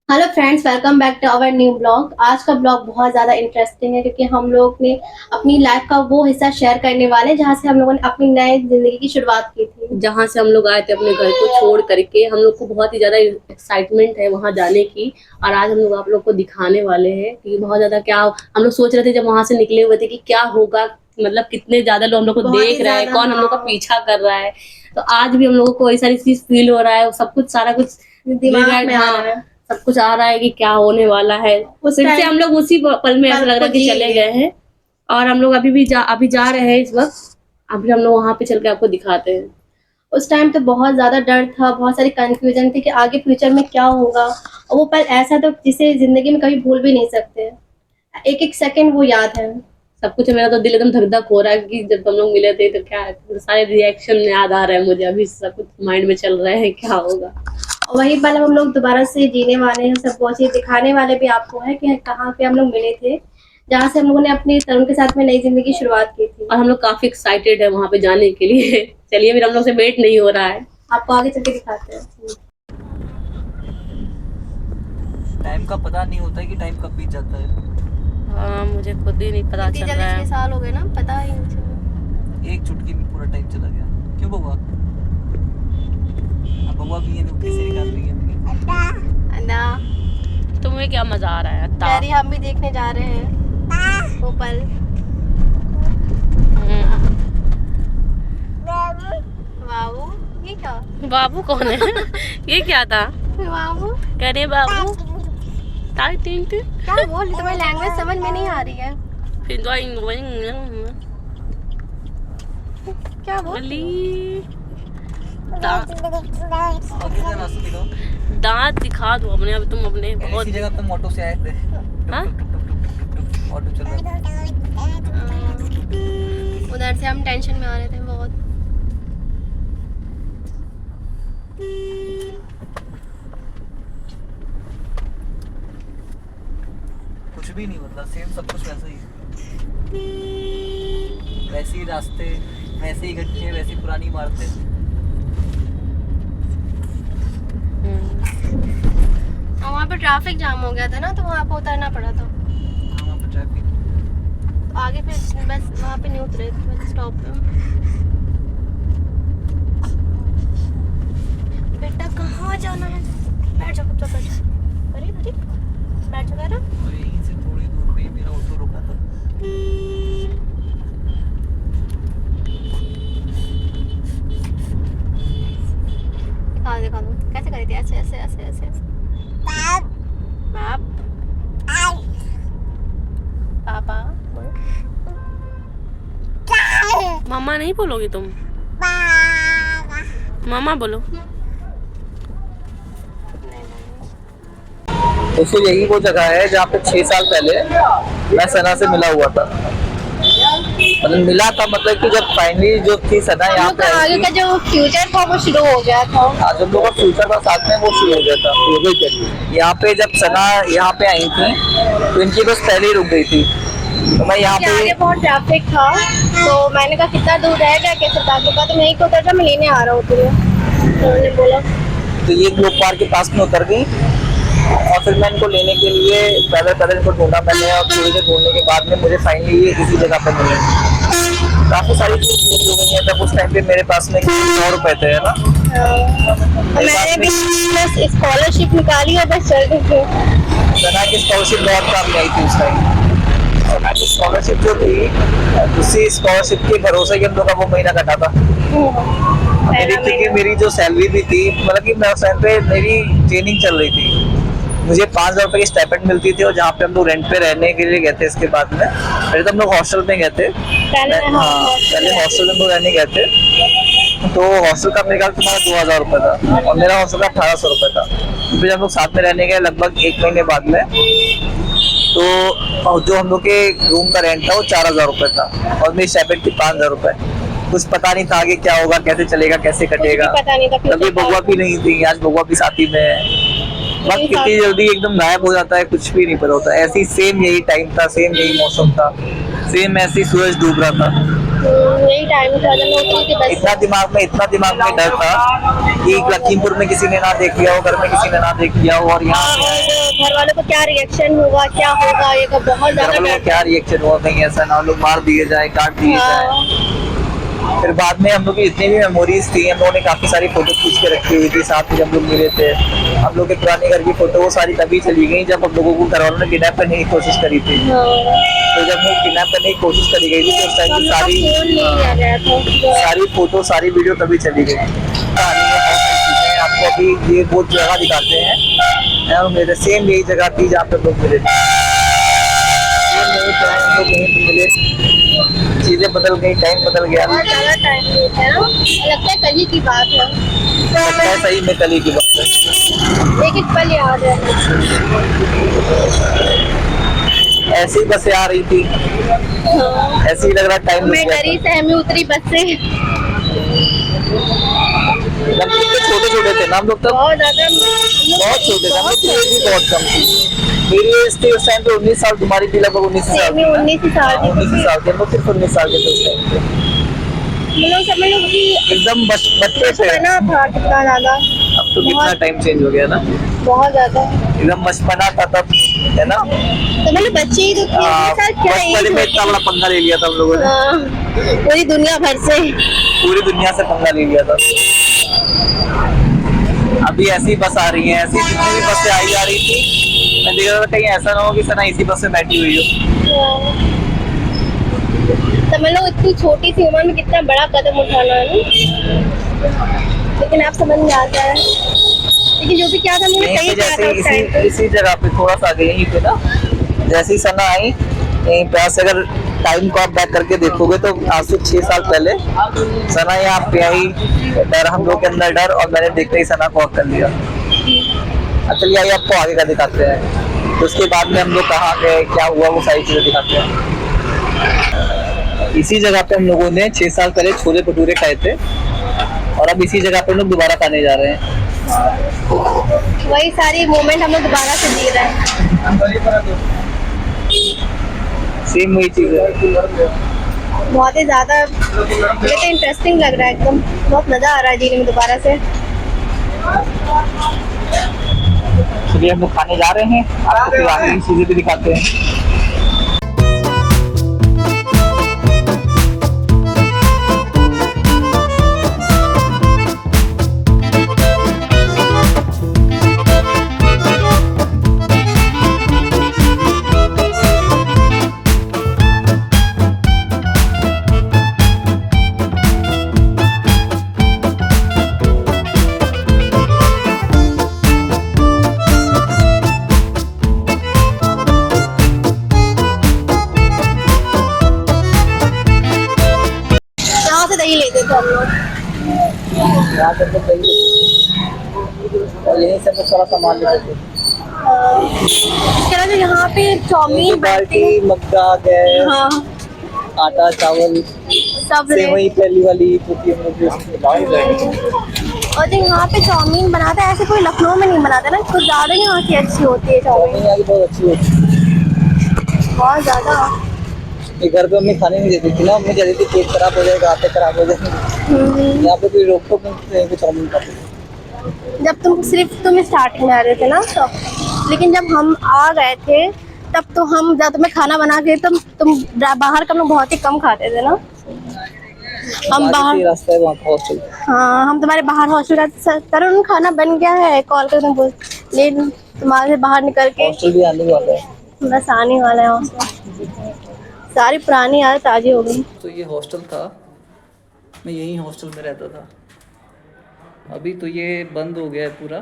Hello friends, welcome back to our new blog. आज का blog बहुत ज़्यादा इंटरेस्टिंग है क्योंकि हम लोग ने अपनी लाइफ का वो हिस्सा शेयर करने वाले हैं जहाँ से हम लोगों ने अपनी नई ज़िंदगी की शुरुआत की थी। जहाँ से हम लोग आए थे अपने घर को छोड़ करके। हम लोग को बहुत ही ज़्यादा एक्साइटमेंट है वहाँ जाने की। और आज हम लोग आप लोग को दिखाने वाले हैं कि बहुत ज़्यादा क्या हम लोग सोच रहे थे जब वहाँ से निकले हुए थे कि क्या होगा, मतलब कितने ज़्यादा लोग हम लोग को बहुत ही देख रहे हैं, ज़्यादा, कौन हम लोग का हाँ, पीछा कर रहा है। तो आज भी हम लोगों को वही सारी चीज़ फील हो रहा है, सब कुछ सारा कुछ दिमाग में आ हाँ, रहा है। सब कुछ आ रहा है कि क्या होने वाला है। उस फिर से टाइम हम लोग उसी पल में ऐसा पल लग रहा को है कि जी चले लिए। गए हैं। और हम लोग अभी जा रहे हैं इस वक्त। अभी हम लोग वहाँ पे चल के आपको दिखाते हैं। उस टाइम तो बहुत ज़्यादा डर था, बहुत सारी कंफ्यूजन थी कि आगे फ्यूचर में क्या होगा। और वो पल ऐसा था जिसे ज़िंदगी में कभी भूल भी नहीं सकते। एक-एक सेकंड वो याद है। सब कुछ मेरा तो दिल एकदम धक-धक हो रहा है कि जब हम लोग मिले थे तो क्या सारे रिएक्शन याद आ रहे हैं मुझे, अभी सब कुछ माइंड में चल रहा है क्या होगा। वही पल हम लोग दोबारा से जीने वाले हैं, सबको चीज़ दिखाने वाले भी आपको है कि कहाँ पे हम लोग मिले थे, जहाँ से हम लोगों ने अपने तरुण के साथ में नई ज़िंदगी की शुरुआत की थी। और हम लोग काफ़ी एक्साइटेड है वहाँ पे जाने के लिए। चलिए फिर हम लोग से वेट नहीं हो रहा है। आपको आगे चल के दिखाते हैं। टाइम का पता नहीं होता है कि टाइम कब बीत जाता है। हाँ, मुझे खुद ही नहीं पता इतनी चल जल्दी रहा 6 है। साल हो गए ना, पता ही नहीं चला। एक चुटकी में पूरा टाइम चला गया। क्यों बउआ? अब बउआ भी है तो कैसे निकाल रही है अपनी? अन्ना, तुम्हें क्या मजा आ रहा है अत्ता? डैडी हम भी देखने जा रहे हैं वो पल। बाबू, ये क्या? बाबू कौन है? ये क्या था? बाबू, कह रहे बाबू ताई टिंग टिंग। क्या बोल रही? तुम्हारी लैंग्वेज समझ में नहीं आ रही है। फिर क्या बोल रही हो? दांत आगे से रास्ता दिखाओ। दांत दिखा दो अपने, अब तुम अपने बहुत ऐसी जगह तुम ऑटो से आए थे। हाँ? ऑटो चल रहा था। उधर से हम टेंशन में आ रहे थे बहुत। कुछ भी नहीं बदला, सेम सब कुछ वैसा ही है। वैसे ही रास्ते, वैसे ही गड्ढे, वैसी पुरानी इमारतें। और वहाँ पे ट्रैफिक जाम हो गया था ना, तो वहाँ पे उतरना पड़ा था। हाँ, वहाँ पे ट्रैफिक। तो आगे फिर बस वहाँ पे नहीं उतरे थे, बस स्टॉप पे। बेटा कहाँ जाना है? बैठ जाओ, बैठ जाओ। अरे अरे, बैठ जाओ ना। और यहीं से थोड़ी दूर पे ही मेरा ऑटो रुका था। दिखा दो कैसे करी थी, ऐसे ऐसे ऐसे ऐसे ऐसे। बाप, पापा बोलो। मामा नहीं बोलोगी तुम? मामा बोलो। तो फिर यही वो जगह है जहाँ पे 6 साल पहले मैं सना से मिला हुआ था। मतलब मिला था, मतलब कि जब फाइनली जो थी सना हम यहाँ लोग पे का आई आगे थी। का जो फ्यूचर था वो शुरू हो गया था। आज हम लोग का फ्यूचर का साथ में वो शुरू हो गया था, हो गई थी यहाँ पे। जब सना यहाँ पे आई थी तो इनकी बस पहले ही रुक गई थी। तो मैं यहाँ क्योंकि पे आगे बहुत ट्रैफिक था, तो मैंने कहा कितना दूर रह गया, कैसे ताकि तो मैं एक उतर जा, मैं लेने आ रहा हूँ तुम्हें। तो उन्होंने बोला तो ये ग्लोब पार्क के पास में उतर गई। और फिर मैं इनको लेने के लिए पैदल पैदल इनको ढूंढा मैंने, और थोड़ी देर ढूंढने के बाद में मुझे फाइनली ये इसी जगह पे मिले। काफी सारी चीजें चेंज हो गई हैं। तब उस टाइम पे मेरे पास में 100 रुपए थे, है ना। मेरे पास मैंने में भी बस स्कॉलरशिप निकाली और बस चल रही थी। सना की स्कॉलरशिप बहुत काम में आई थी उस टाइम। और मैं की स्कॉलरशिप जो थी, उसी स्कॉलरशिप के भरोसे ही हम लोग का वो महीना कटा था। मेरी, क्योंकि मेरी जो सैलरी भी थी, मतलब कि मैं उस टाइम पे मेरी ट्रेनिंग चल रही थी। मुझे 5,000 रुपए की स्टाइपेंड मिलती थी, और जहाँ पे हम लोग रेंट पे रहने के लिए गए थे। इसके बाद में पहले तो हम लोग हॉस्टल में गए थे। पहले हॉस्टल में हम लोग रहने गए थे। तो हॉस्टल का मेरे ख्याल तुम्हारा 2,000 रुपये था, और मेरा हॉस्टल का 1,800 रुपये था। फिर हम लोग साथ में रहने गए लगभग 1 महीने बाद में। तो जो हम लोग के रूम का रेंट था वो 4,000 रुपये था, और मेरी स्टाइपेंड थी 5,000 रुपये। कुछ पता नहीं था आगे क्या होगा, कैसे चलेगा, कैसे कटेगा। पता नहीं था तभी बउआ भी नहीं थी, आज बउआ भी साथी में है। वक्त कितनी जल्दी एकदम गायब हो जाता है, कुछ भी नहीं पता होता। ऐसी सेम यही टाइम था, सेम यही मौसम था, सेम ऐसी सूरज डूब रहा था। यही टाइम था जब मैं उतरी थी बस इतना दिमाग में डर था कि लखीमपुर में किसी ने ना देख लिया हो, घर में किसी ने ना देख लिया हो, और यहाँ और घर वालों को क्या रिएक्शन होगा, क्या होगा, ये का बहुत घर ज्यादा वालों डर को क्या रिएक्शन हुआ, कहीं ऐसा ना हो लोग मार दिए जाए, काट दिए जाए। हाँ। फिर बाद में हम लोग की जितनी भी मेमोरीज थी, हम लोगों ने काफी सारी फोटो खींच के रखी हुई थी साथ में जब लोग मिले थे। हम लोग के पुराने घर की फोटो वो सारी तभी चली गई जब हम लोगों को घर वालों ने किडनैप करने की कोशिश करी थी। तो जब वो किडनैप करने की कोशिश करी गई थी तो उस टाइम की फोन नहीं लिया गया था। सारी फोटो सारी वीडियो तभी चली गई। कहानी है, बहुत सारी चीजें हैं। आपको अभी ये वो जगह दिखाते हैं, और मेरे सेम यही जगह थी जहाँ पे लोग मिले थे। हम लोग यहीं पे मिले, चीजें बदल गई, टाइम बदल गया। बहुत ज्यादा टाइम है ना, लगता है कल ही की बात है। लगता है सही में कल ही की बात है। एक एक पल याद है। ऐसी बसें आ रही थी, हाँ। ऐसे ही लग रहा टाइम मैं डरी सहमी उतरी बस से। छोटे छोटे थे ना हम लोग तब, बहुत ज्यादा बहुत छोटे थे हम लोग, एज भी बहुत कम थी। मेरी एज थी उस टाइम पे 19 साल, तुम्हारी भी लगभग 19 साल सेमी 19 साल की 19 साल के, हम लोग सिर्फ 19 साल के थे उस टाइम पे। सब लोग की एकदम बच्चे थे। बचपना था कितना ज्यादा, अब तो कितना टाइम चेंज हो गया ना, बहुत ज्यादा। एकदम बचपना था तब, है ना। तो मतलब बच्चे ही तो थे, उनके साथ क्या बचपन में इतना बड़ा पंगा ले लिया था हम लोगों ने, पूरी दुनिया भर से। पूरी दुनिया से पंगा ले लिया था। अभी ऐसी बस आ रही है, ऐसी जितनी भी बसें आई जा रही थी, मैं देख रहा था कहीं ऐसा ना हो कि सना इसी बस में बैठी हुई हो। समझ लो इतनी छोटी सी उम्र में कितना बड़ा कदम उठाना है ना, लेकिन आप समझ में आता है। लेकिन जो भी क्या था मैंने सही किया था उस टाइम पे। इसी जगह पे थोड़ा सा आगे यहीं पे ना, जैसे ही सना आई यहीं पे, से अगर टाइम को आप बैक करके देखोगे तो आज से 6 साल पहले सना यहाँ पे आई, डर हम लोग के अंदर डर, और मैंने देखते ही सना को हक कर लिया। चलिए आइए आपको आगे का दिखाते हैं, तो उसके बाद में हम लोग कहाँ गए, क्या हुआ, वो सारी चीजें दिखाते हैं। इसी जगह पे हम लोगों ने 6 साल पहले छोले भटूरे खाए थे, और अब इसी जगह पे हम लोग दोबारा खाने जा रहे हैं। वही सारी मोमेंट हम लोग दोबारा से जी रहे हैं। सेम वही चीज है। बहुत ही ज्यादा मुझे इंटरेस्टिंग लग रहा है, एकदम बहुत मजा आ रहा है जीने में दोबारा से। चलिए हम लोग खाने जा रहे हैं, आपको फिर आगे की चीजें भी दिखाते हैं। यहाँ से दही लेते थे हम लोग। यहाँ से तो सही है, और यहीं से हम लोग सारा सामान लेते थे। इसके अलावा यहाँ पे चाउमीन बनती है। बाल्टी, मग्गा, गैस, हाँ आटा, चावल, सब ले। वही पहली वाली क्योंकि हम लोग और जो यहाँ पे चाउमीन बनाता है ऐसे कोई लखनऊ में नहीं बनाता ना, कुछ ज्यादा यहाँ की अच्छी होती है चाउमीन, यहाँ की बहुत अच्छी होती है। बहुत ज्यादा। ये घर पे मम्मी खाने नहीं देती थी ना, मम्मी कहती थी पेट खराब हो जाएगा, आते खराब हो जाएंगे। यहाँ पे कोई रोक टोक नहीं थी, चाउमीन खाते। जब तुम स्टार्टिंग में आ रहे थे ना तो, लेकिन जब हम आ गए थे तब तो हम जब तुम्हें खाना बना के तुम बाहर का लोग बहुत ही कम खाते थे ना। हम बाहर रास्ता है वहाँ का हॉस्टल। हाँ हम तुम्हारे बाहर हॉस्टल का तरुण खाना बन गया है, कॉल कर बोल ले, तुम्हारे बाहर निकल के हॉस्टल भी आने वाला है, बस आने वाला है हॉस्टल। सारी पुरानी याद ताजी हो गई। तो ये हॉस्टल था, मैं यही हॉस्टल में रहता था। अभी तो ये बंद हो गया है पूरा,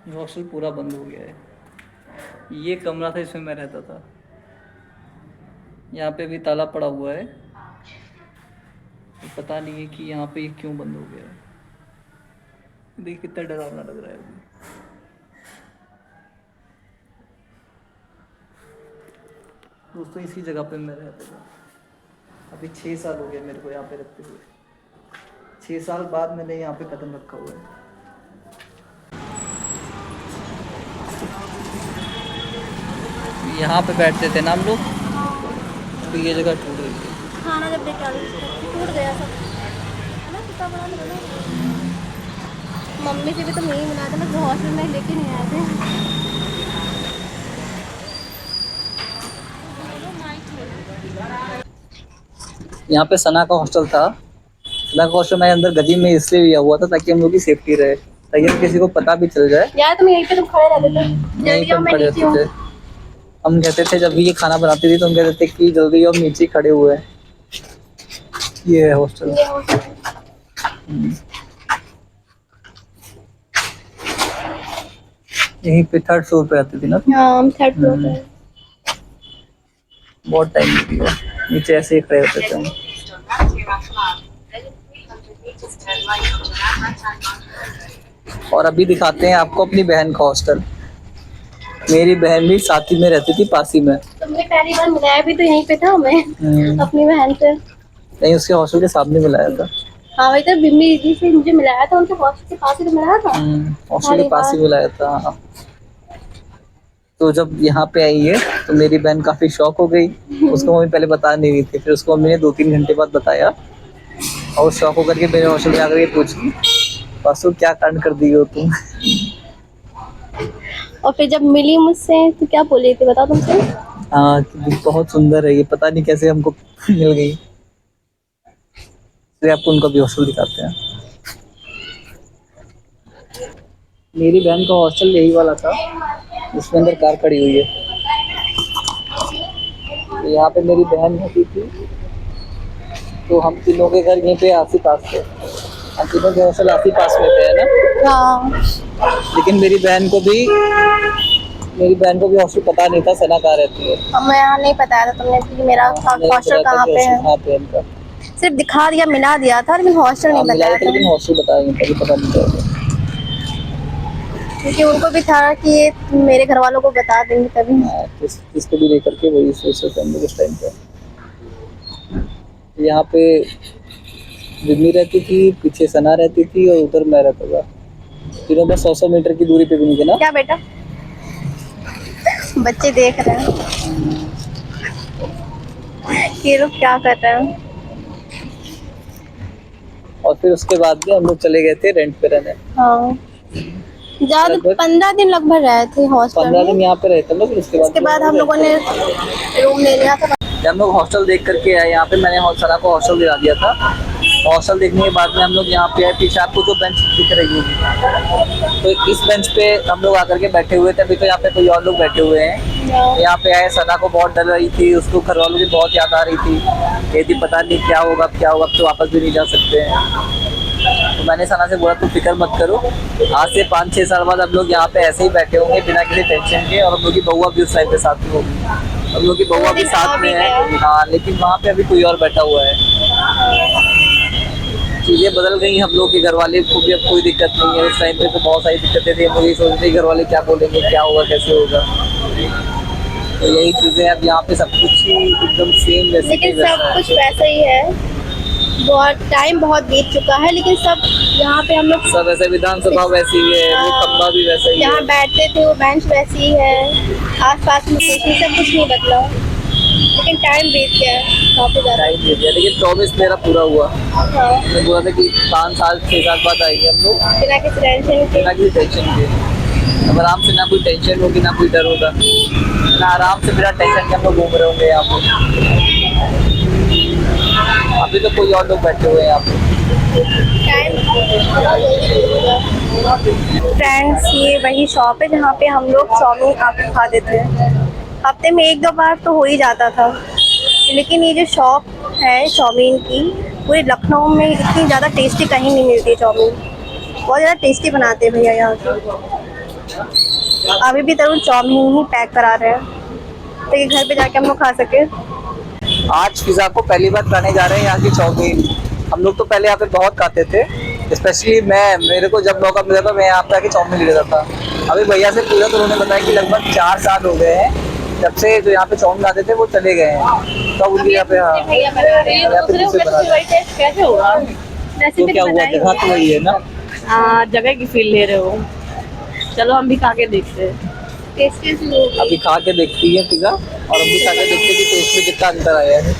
ये हॉस्टल पूरा बंद हो गया है। ये कमरा था, इसमें मैं रहता था। यहाँ पे भी ताला पड़ा हुआ है, पता नहीं है कि यहाँ पे ये क्यों बंद हो गया है। देखिए कितना डरावना लग रहा है अभी। दोस्तों इसी जगह पे मैं रहता था। अभी 6 साल हो गया मेरे को यहाँ पे रहते हुए। 6 साल बाद मैंने यहाँ पे कदम रखा हुआ है। यहाँ पे बैठते थे ना हम लोग, तो ये जगह टूट गई थी। खाना जब लेके आ रही थी टूट गया सब, है ना, कितना बड़ा बना। मम्मी से भी तो नहीं मिला था, मैं हॉस्टल में लेके नहीं आए थे। यहाँ पे सना का हॉस्टल था। सना का हॉस्टल मैंने अंदर गदी में इसलिए लिया हुआ था ताकि हम लोग की सेफ्टी रहे, ताकि हम किसी को पता भी चल जाए। यार तुम यहीं पे तुम खड़े रहते थे, यहीं जल्दी पे आओ हम मैं खड़े नीचे रहते थे। हूँ। हम कहते थे जब भी ये खाना बनाती थी तो हम कहते थे कि जल्दी हम नीचे खड़े हुए हैं। ये है हॉस्टल। ये हॉस्टल यहीं पे 3rd फ्लोर पे आती थी ना। हाँ, हम 3rd फ्लोर पे हैं। बहुत टाइम दिया, नीचे ऐसे ही खड़े होते थे हम। और अभी दिखाते हैं आपको अपनी बहन का हॉस्टल। मेरी बहन भी साथ ही में रहती थी, पास ही में। तुमने पहली बार मिलाया भी तो यहीं पे था हमें अपनी बहन से। नहीं, उसके हॉस्टल के सामने मिलाया था। हाँ वही तो, बिम्मी दीदी से मुझे मिलाया था, उनके हॉस्टल के पास ही तो मिलाया था। हॉस्टल के पास ही मिलाया था, हाँ। तो जब यहाँ पे आई है तो मेरी बहन काफी शॉक हो गई। उसको मम्मी पहले बता नहीं रही थी, फिर उसको मम्मी ने 2-3 घंटे बाद बताया और शॉक होकर के मेरे हॉस्टल में आकर के पूछी, पासु क्या कांड कर दी हो तुम। और फिर जब मिली मुझसे तो क्या बोली थी बताओ तुमसे? हाँ, कि बहुत सुंदर है ये, पता नहीं कैसे हमको मिल गई। तो आपको उनका भी हॉस्टल दिखाते हैं। मेरी बहन का हॉस्टल यही वाला था जिसमें अंदर कार खड़ी हुई है। तो यहाँ पे मेरी बहन रहती थी, तो हम तीनों के घर यहीं पे आस ही पास थे। हम तीनों के हॉस्टल आस ही पास में थे, है ना। हाँ लेकिन मेरी बहन को भी हॉस्टल पता नहीं था सना कहाँ रहती है। हमें यहाँ नहीं बताया था तुमने कि मेरा हॉस्टल कहाँ पे है। कहाँ पे इनका सिर्फ दिखा दिया, मिला दिया था, लेकिन हॉस्टल नहीं मिला बताया था, था। लेकिन हॉस्टल बताया नहीं था, पता नहीं था। क्योंकि उनको भी था कि ये मेरे घर वालों को बता देंगे तभी। किसको भी लेकर के वही सोच रहे थे हम लोग उस टाइम पे। यहाँ पे जिम्मी रहती थी, पीछे सना रहती थी और उधर मैं रहता था। तीनों बस 100 मीटर की दूरी पे भी नहीं थे ना। क्या बेटा, बच्चे देख रहे हैं ये लोग क्या कर रहे हैं। और फिर उसके बाद भी हम लोग चले गए थे रेंट पे रहने। हाँ, ज्यादा 15 दिन लगभग रहे थे हॉस्टल 15 दिन में। यहाँ पे रहते लोग। उसके बाद हम लोगों ने रूम ले लिया था। जब हम लोग हॉस्टल देख करके आए यहाँ पे, मैंने सना को हॉस्टल दिला दिया था। हॉस्टल देखने के बाद में हम लोग यहाँ पे आए। पीछे आपको जो बेंच दिख रही होगी, तो इस बेंच पे हम लोग आकर के बैठे हुए थे। अभी तो यहाँ पे कोई और लोग बैठे हुए हैं। यहाँ पे आए, सना को बहुत डर रही थी, उसको घर वालों की बहुत याद आ रही थी। ये थी पता नहीं क्या होगा, अब तो वापस भी नहीं जा सकते हैं। तो मैंने सना से बोला तुम फिक्र मत करो, आज से 5-6 साल बाद हम लोग यहाँ पे ऐसे ही बैठे होंगे बिना किसी टेंशन के। और हम लोग की बउआ भी उस टाइम पे साथ में होगी, हम लोग की बउआ भी साथ में है। हाँ, लेकिन वहाँ पे अभी कोई और बैठा हुआ है। चीज़ें बदल गई, हम लोग के घर वाले को भी अब कोई दिक्कत नहीं है। उस टाइम पे तो बहुत सारी दिक्कतें थी, हम लोग ये सोच रहे थे घर वाले क्या बोलेंगे, क्या होगा, कैसे होगा। तो यही चीज़ें अब यहाँ पे सब कुछ ही एकदम सेम वैसे लेकिन सब कुछ वैसा ही है। बहुत टाइम बहुत बीत चुका है, लेकिन सब यहाँ पे हम लोग सब ऐसे, विधानसभा वैसी ही है, वो खंबा भी वैसा ही है, जहाँ बैठते थे वो बेंच वैसी ही है, आसपास में सब कुछ नहीं बदला। लेकिन टाइम बीत गया है काफी ज्यादा। टाइम दे दिया। लेकिन प्रॉमिस मेरा पूरा हुआ। हाँ, मैंने बोला था कि 5 साल 6 साल बाद आएंगे हम लोग बिना किसी टेंशन के। बिना किसी टेंशन के। अब आराम से, ना कोई टेंशन होगी ना कोई डर होगा, ना आराम से बिना टेंशन के हम लोग घूम रहे होंगे यहाँ पे। अभी तो कोई और लोग बैठे हुए हैं यहाँ पे। फ्रेंड्स, ये वही शॉप है जहाँ पे हम लोग चाउमीन आके खाते थे। हफ्ते में 1-2 बार तो हो ही जाता था। लेकिन ये जो शॉप है चाउमीन की, पूरे लखनऊ में इतनी ज़्यादा टेस्टी कहीं नहीं मिलती चाउमीन। बहुत ज़्यादा टेस्टी बनाते हैं भैया यहाँ के। अभी भी तरुण चाउमीन ही पैक करा रहे हैं ताकि घर पे जाके हम लोग खा सके। आज फिजा को पहली बार खाने जा रहे हैं यहाँ की चाउमीन। हम लोग तो पहले यहाँ पे बहुत खाते थे, स्पेशली मेरे को जब मौका मिला था मैं यहाँ पे आके चाउमीन ले लेता था। अभी भैया से पूछा तो उन्होंने बताया कि लगभग 4 साल हो गए हैं जब से जो यहाँ पे चाउमीन खाते थे वो चले गए हैं। तो उनके यहाँ पे कैसे होगा? तो क्या हुआ, जगह तो वही है ना। हाँ, जगह की फील ले रहे हो। चलो हम भी खा के देखते हैं। अभी खा के देखती है पिज्जा, और हम भी खा के देखते हैं कि टेस्ट में कितना अंतर आया है।